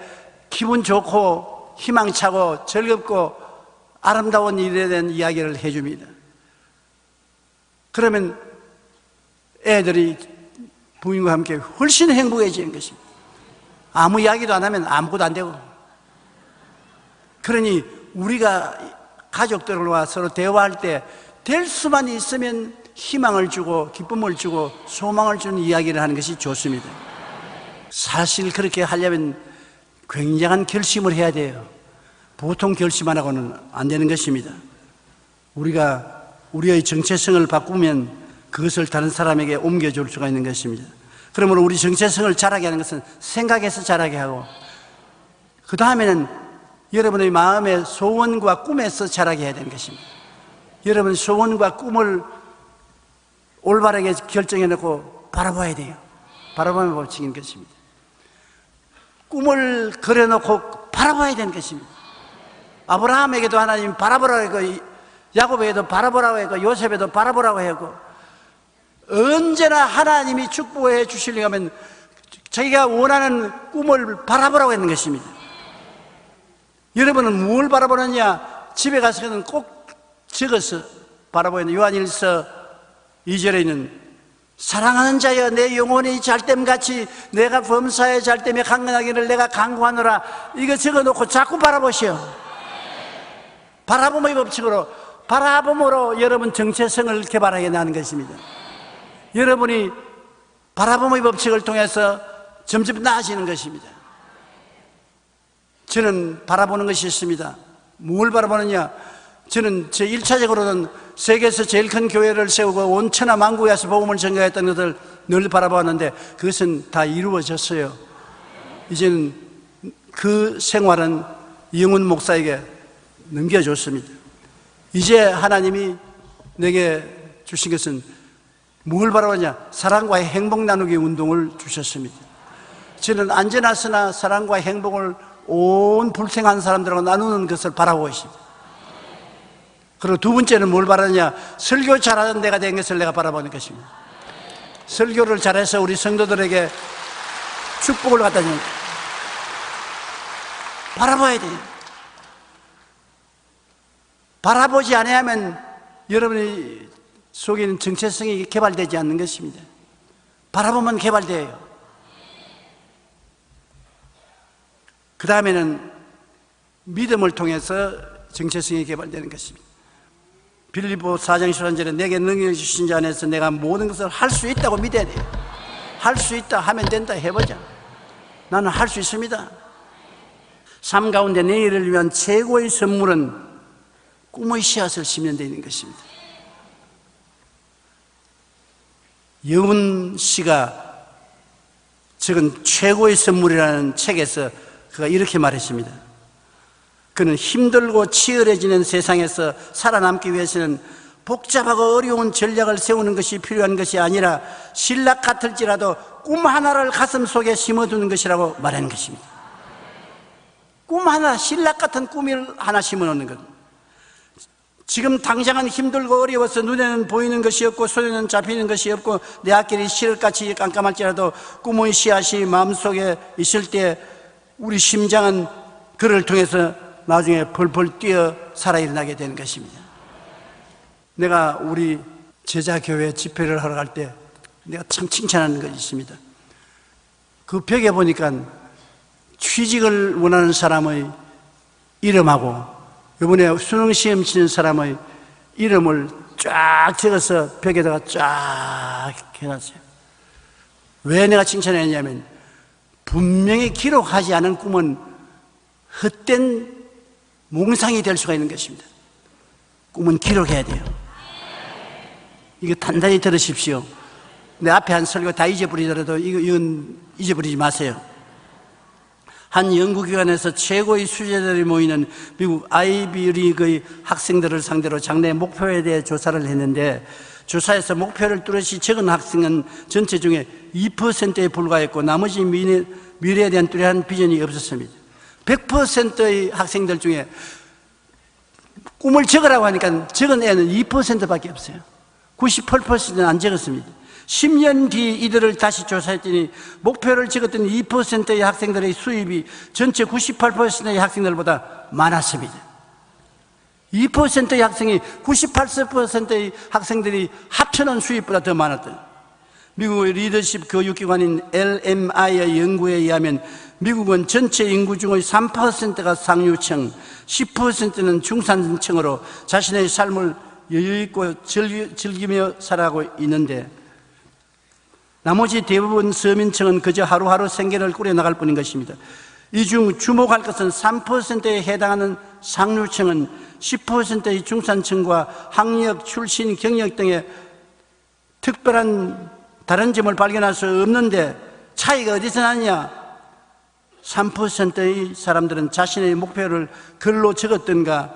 기분 좋고 희망차고 즐겁고 아름다운 일에 대한 이야기를 해줍니다. 그러면 애들이 부인과 함께 훨씬 행복해지는 것입니다. 아무 이야기도 안 하면 아무것도 안 되고. 그러니 우리가 가족들과 서로 대화할 때 될 수만 있으면 희망을 주고 기쁨을 주고 소망을 주는 이야기를 하는 것이 좋습니다. 사실 그렇게 하려면 굉장한 결심을 해야 돼요. 보통 결심 안 하고는 안 되는 것입니다. 우리가 우리의 정체성을 바꾸면 그것을 다른 사람에게 옮겨줄 수가 있는 것입니다. 그러므로 우리 정체성을 자라게 하는 것은 생각에서 자라게 하고, 그 다음에는 여러분의 마음의 소원과 꿈에서 자라게 해야 되는 것입니다. 여러분 소원과 꿈을 올바르게 결정해놓고 바라봐야 돼요. 바라보는 법칙인 것입니다. 꿈을 그려놓고 바라봐야 되는 것입니다. 아브라함에게도 하나님 바라보라고 했고, 야곱에게도 바라보라고 했고, 요셉에도 바라보라고 했고, 언제나 하나님이 축복해 주시려고 하면 자기가 원하는 꿈을 바라보라고 했는 것입니다. 여러분은 뭘 바라보느냐? 집에 가서는 꼭 적어서 바라보야 합니다. 요한일서 2절에는 사랑하는 자여 내 영혼이 잘됨같이 내가 범사에 잘됨에 강건하기를 내가 간구하노라, 이거 적어놓고 자꾸 바라보시오. 바라봄의 법칙으로, 바라봄으로 여러분 정체성을 개발하게 하는 것입니다. 여러분이 바라봄의 법칙을 통해서 점점 나아지는 것입니다. 저는 바라보는 것이 있습니다. 뭘 바라보느냐? 저는 제 1차적으로는 세계에서 제일 큰 교회를 세우고 온 천하 만국에 와서 복음을 전가했던 것을 늘 바라보았는데 그것은 다 이루어졌어요. 이제는 그 생활은 이영훈 목사에게 넘겨줬습니다. 이제 하나님이 내게 주신 것은 뭘 바라보냐? 사랑과의 행복 나누기 운동을 주셨습니다. 저는 안전하으나 사랑과 행복을 온 불생한 사람들하고 나누는 것을 바라보고 있습니다. 그리고 두 번째는 뭘 바라느냐? 설교 잘하는 데가 된 것을 내가 바라보는 것입니다. 설교를 잘해서 우리 성도들에게 축복을 갖다 주는, 바라봐야 돼요. 바라보지 않으면 여러분의 속에 있는 정체성이 개발되지 않는 것입니다. 바라보면 개발돼요. 그 다음에는 믿음을 통해서 정체성이 개발되는 것입니다. 빌립보 4장 13절에 내게 능력을 주신 자 안에서 내가 모든 것을 할 수 있다고 믿어야 돼요. 할 수 있다, 하면 된다, 해보자. 나는 할 수 있습니다. 삶 가운데 내일을 위한 최고의 선물은 꿈의 씨앗을 심는 데 있는 것입니다. 여운 씨가 적은 최고의 선물이라는 책에서 그가 이렇게 말했습니다. 그는 힘들고 치열해지는 세상에서 살아남기 위해서는 복잡하고 어려운 전략을 세우는 것이 필요한 것이 아니라 신락 같을지라도 꿈 하나를 가슴 속에 심어두는 것이라고 말하는 것입니다. 꿈 하나, 신락 같은 꿈을 하나 심어놓는 것. 지금 당장은 힘들고 어려워서 눈에는 보이는 것이 없고 손에는 잡히는 것이 없고 내 앞길이 실같이 깜깜할지라도 꿈의 씨앗이 마음속에 있을 때 우리 심장은 그를 통해서 나중에 펄펄 뛰어 살아 일어나게 되는 것입니다. 내가 우리 제자교회 집회를 하러 갈 때 내가 참 칭찬하는 것이 있습니다. 그 벽에 보니까 취직을 원하는 사람의 이름하고 이번에 수능시험 치는 사람의 이름을 쫙 적어서 벽에다가 쫙 해놨어요. 왜 내가 칭찬했냐면 분명히 기록하지 않은 꿈은 헛된 몽상이 될 수가 있는 것입니다. 꿈은 기록해야 돼요. 이거 단단히 들으십시오. 내 앞에 한 설교 다 잊어버리더라도 이건 잊어버리지 마세요. 한 연구기관에서 최고의 수재들이 모이는 미국 아이비리그의 학생들을 상대로 장래 목표에 대해 조사를 했는데 조사에서 목표를 뚜렷이 적은 학생은 전체 중에 2%에 불과했고 나머지 미래에 대한 뚜렷한 비전이 없었습니다. 100%의 학생들 중에 꿈을 적으라고 하니까 적은 애는 2%밖에 없어요. 98%는 안 적었습니다. 10년 뒤 이들을 다시 조사했더니 목표를 적었던 2%의 학생들의 수입이 전체 98%의 학생들보다 많았습니다. 2%의 학생이 98%의 학생들이 합쳐놓은 수입보다 더 많았던, 미국의 리더십 교육기관인 LMI의 연구에 의하면 미국은 전체 인구 중의 3%가 상류층, 10%는 중산층으로 자신의 삶을 여유있고 즐기며 살아가고 있는데, 나머지 대부분 서민층은 그저 하루하루 생계를 꾸려나갈 뿐인 것입니다. 이 중 주목할 것은 3%에 해당하는 상류층은 10%의 중산층과 학력, 출신, 경력 등의 특별한 다른 점을 발견할 수 없는데 차이가 어디서 나느냐? 3%의 사람들은 자신의 목표를 글로 적었던가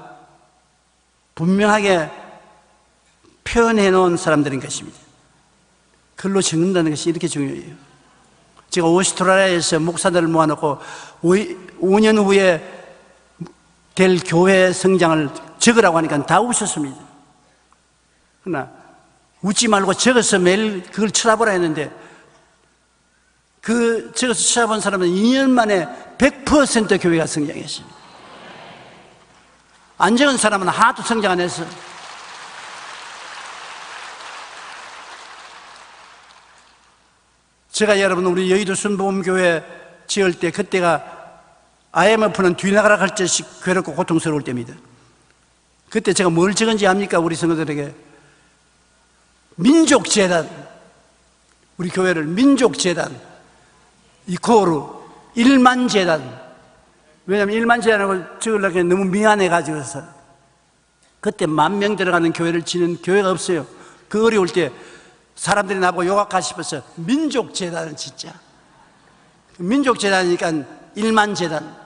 분명하게 표현해 놓은 사람들인 것입니다. 글로 적는다는 것이 이렇게 중요해요. 제가 오스트라리아에서 목사들을 모아놓고 5년 후에 될 교회 성장을 적으라고 하니까 다 웃었습니다. 그러나 웃지 말고 적어서 매일 그걸 쳐다보라 했는데, 그 적어서 쳐다본 사람은 2년 만에 100% 교회가 성장했습니다. 안 적은 사람은 하나도 성장 안 했어요. 제가 여러분 우리 여의도 순복음교회 지을 때 그때가 IMF는 뒤나가라 할 듯이 괴롭고 고통스러울 때입니다. 그때 제가 뭘 적은지 압니까? 우리 성도들에게 민족재단, 우리 교회를 민족재단 이코르 1만재단, 왜냐하면 1만재단하고 적으려고 너무 미안해가지고서 그때 10,000명 들어가는 교회를 지는 교회가 없어요. 그 어려울 때 사람들이 나보고 욕할까 싶어서 민족재단은 진짜 민족재단이니까 1만재단,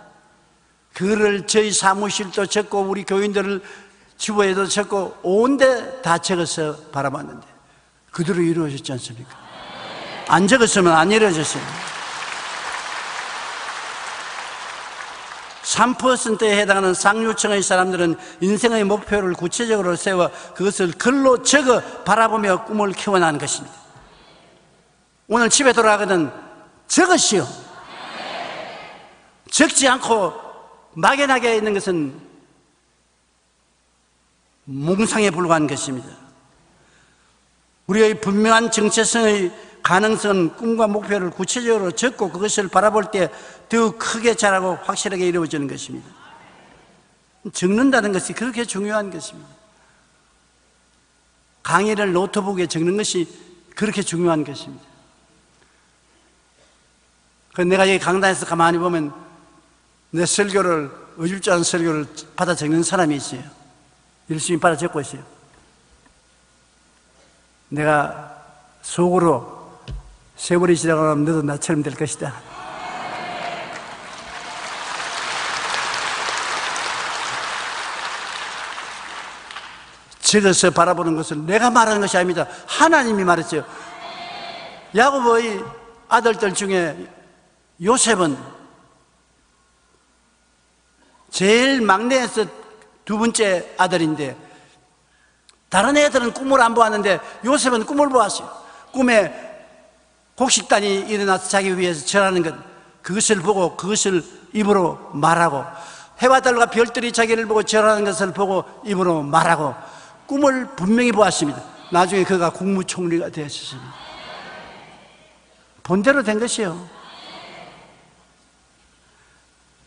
그를 저희 사무실도 적고 우리 교인들을 주보에도 적고 온데 다 적어서 바라봤는데 그대로 이루어졌지 않습니까? 안 적었으면 안 이루어졌어요. 3%에 해당하는 상류층의 사람들은 인생의 목표를 구체적으로 세워 그것을 글로 적어 바라보며 꿈을 키워나가는 것입니다. 오늘 집에 돌아가거든 적으시오. 적지 않고 막연하게 있는 것은 몽상에 불과한 것입니다. 우리의 분명한 정체성의 가능성은 꿈과 목표를 구체적으로 적고 그것을 바라볼 때 더 크게 자라고 확실하게 이루어지는 것입니다. 적는다는 것이 그렇게 중요한 것입니다. 강의를 노트북에 적는 것이 그렇게 중요한 것입니다. 내가 여기 강단에서 가만히 보면 내 설교를, 어줍지 설교를 받아 적는 사람이 있어요. 열심히 받아 적고 있어요. 내가 속으로 세월이 지나가면 너도 나처럼 될 것이다. 적어서 바라보는 것은 내가 말하는 것이 아닙니다. 하나님이 말했어요. 야고보의 아들들 중에 요셉은 제일 막내에서 두 번째 아들인데 다른 애들은 꿈을 안 보았는데 요셉은 꿈을 보았어요. 꿈에 곡식단이 일어나서 자기 위해서 절하는 것, 그것을 보고 그것을 입으로 말하고, 해와 달과 별들이 자기를 보고 절하는 것을 보고 입으로 말하고, 꿈을 분명히 보았습니다. 나중에 그가 국무총리가 되었습니다. 본대로 된 것이요.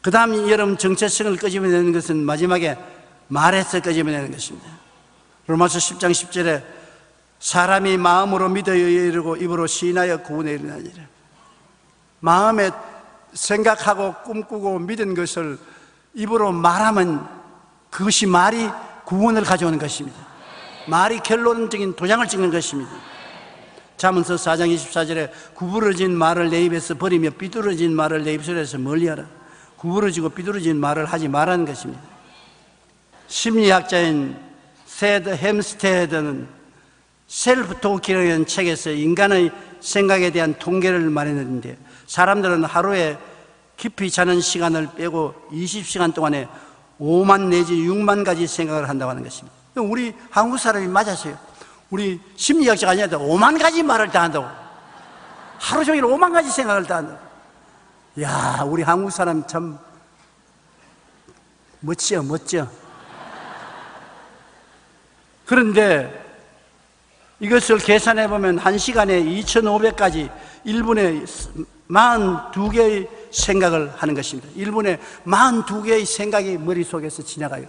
그 다음 여러분 정체성을 끄집어내는 것은 마지막에 말에서 끄집어내는 것입니다. 로마서 10장 10절에 사람이 마음으로 믿어 이르고 입으로 시인하여 구원에 이르나니라. 마음에 생각하고 꿈꾸고 믿은 것을 입으로 말하면 그것이 말이 구원을 가져오는 것입니다. 말이 결론적인 도장을 찍는 것입니다. 잠언서 4장 24절에 구부러진 말을 내 입에서 버리며 삐뚤어진 말을 내 입술에서 멀리하라. 구부러지고 삐뚤어진 말을 하지 말라는 것입니다. 심리학자인 세드 햄스테드는 셀프 토키라는 책에서 인간의 생각에 대한 통계를 말했는데, 사람들은 하루에 깊이 자는 시간을 빼고 20시간 동안에 5만 내지 6만 가지 생각을 한다고 하는 것입니다. 우리 한국 사람이 맞았어요. 우리 심리학자가 아니라 5만 가지 말을 다 한다고. 하루 종일 5만 가지 생각을 다 한다고. 야, 우리 한국 사람 참 멋져, 멋져. 그런데 이것을 계산해 보면 1시간에 2,500가지, 1분에 42개의 생각을 하는 것입니다. 1분에 42개의 생각이 머릿속에서 지나가요.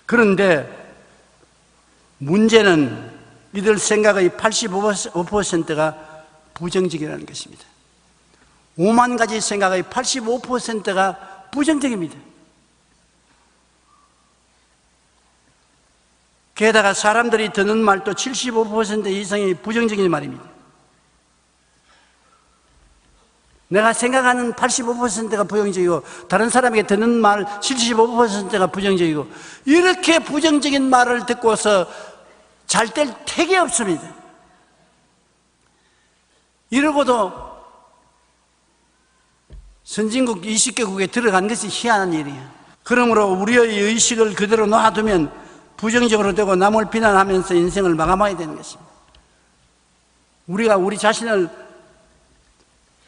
그런데 문제는 이들 생각의 85%가 부정적이라는 것입니다. 5만 가지 생각의 85%가 부정적입니다. 게다가 사람들이 듣는 말도 75% 이상이 부정적인 말입니다. 내가 생각하는 85%가 부정적이고 다른 사람에게 듣는 말 75%가 부정적이고, 이렇게 부정적인 말을 듣고서 잘 될 택이 없습니다. 이러고도 선진국 20개국에 들어간 것이 희한한 일이에요. 그러므로 우리의 의식을 그대로 놔두면 부정적으로 되고 남을 비난하면서 인생을 마감하게 되는 것입니다. 우리가 우리 자신을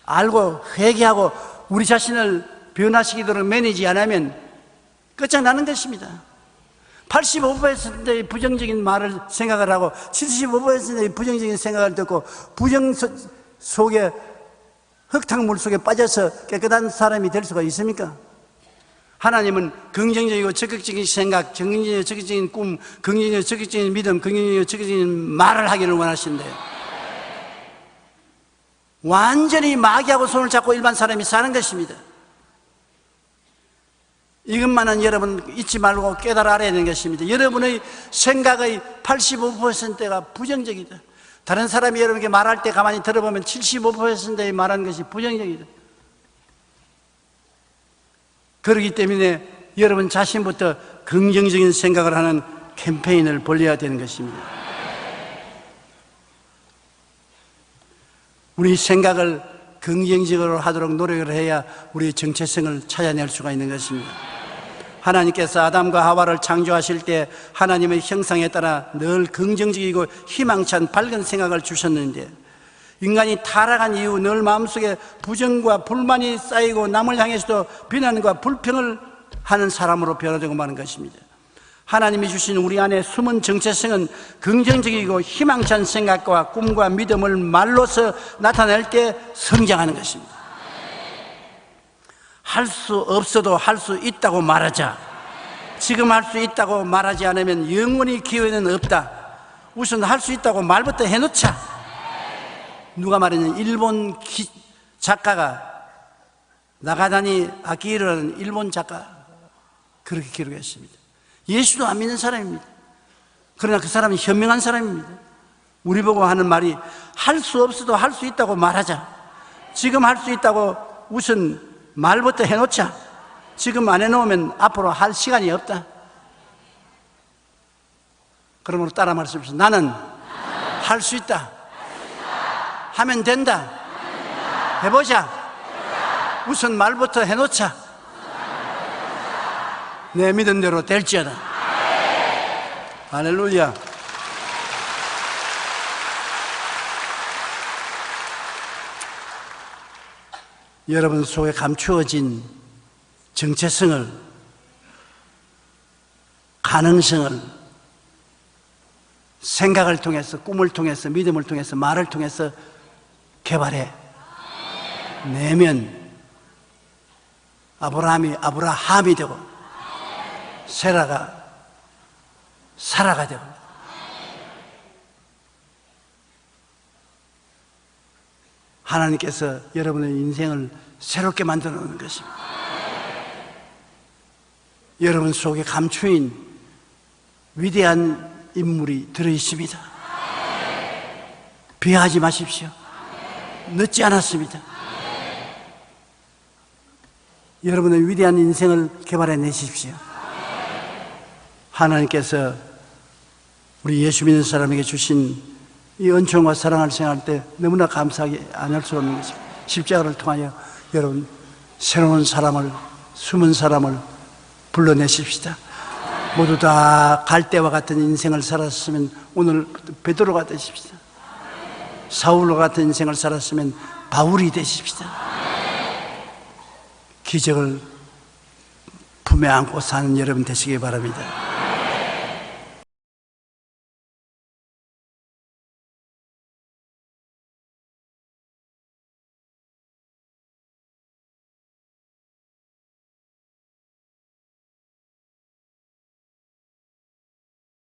알고 회개하고 우리 자신을 변화시키도록 매니지 않으면 끝장나는 것입니다. 85%의 부정적인 말을 생각을 하고 75%의 부정적인 생각을 듣고 부정 속에, 흙탕물 속에 빠져서 깨끗한 사람이 될 수가 있습니까? 하나님은 긍정적이고 적극적인 생각, 긍정적이고 적극적인 꿈, 긍정적이고 적극적인 믿음, 긍정적이고 적극적인 말을 하기를 원하시는데요, 완전히 마귀하고 손을 잡고 일반 사람이 사는 것입니다. 이것만은 여러분 잊지 말고 깨달아 알아야 되는 것입니다. 여러분의 생각의 85%가 부정적이다. 다른 사람이 여러분에게 말할 때 가만히 들어보면 75%의 말하는 것이 부정적이다. 그렇기 때문에 여러분 자신부터 긍정적인 생각을 하는 캠페인을 벌여야 되는 것입니다. 우리 생각을 긍정적으로 하도록 노력을 해야 우리의 정체성을 찾아낼 수가 있는 것입니다. 하나님께서 아담과 하와를 창조하실 때 하나님의 형상에 따라 늘 긍정적이고 희망찬 밝은 생각을 주셨는데, 인간이 타락한 이후 늘 마음속에 부정과 불만이 쌓이고 남을 향해서도 비난과 불평을 하는 사람으로 변화되고 마는 것입니다. 하나님이 주신 우리 안에 숨은 정체성은 긍정적이고 희망찬 생각과 꿈과 믿음을 말로서 나타낼 때 성장하는 것입니다. 할 수 없어도 할 수 있다고 말하자. 지금 할 수 있다고 말하지 않으면 영원히 기회는 없다. 우선 할 수 있다고 말부터 해놓자. 누가 말했냐, 일본 작가가, 나가다니 아키히로라는 일본 작가, 그렇게 기록했습니다. 예수도 안 믿는 사람입니다. 그러나 그 사람은 현명한 사람입니다. 우리 보고 하는 말이, 할 수 없어도 할 수 있다고 말하자. 지금 할 수 있다고 우선 말부터 해놓자. 지금 안 해놓으면 앞으로 할 시간이 없다. 그러므로 따라 말씀하십시오. 나는 할 수 있다. 하면 된다. 해보자. 우선 말부터 해놓자. 내 믿은 대로 될지어다. 할렐루야. 여러분 속에 감추어진 정체성을, 가능성을 생각을 통해서, 꿈을 통해서, 믿음을 통해서, 말을 통해서 개발해 내면 아브라함이 아브라함이 되고 세라가 사라가 되고, 하나님께서 여러분의 인생을 새롭게 만들어 놓는 것입니다. 여러분 속에 감추인 위대한 인물이 들어 있습니다. 비하하지 마십시오. 늦지 않았습니다. 여러분의 위대한 인생을 개발해 내십시오. 하나님께서 우리 예수 믿는 사람에게 주신 이 은총과 사랑을 생각할 때 너무나 감사하게 안 할 수 없는 것입니다. 십자가를 통하여 여러분 새로운 사람을, 숨은 사람을 불러내십시다. 모두 다 갈대와 같은 인생을 살았으면 오늘 베드로가 되십시다. 사울과 같은 인생을 살았으면 바울이 되십시다. 기적을 품에 안고 사는 여러분 되시기 바랍니다.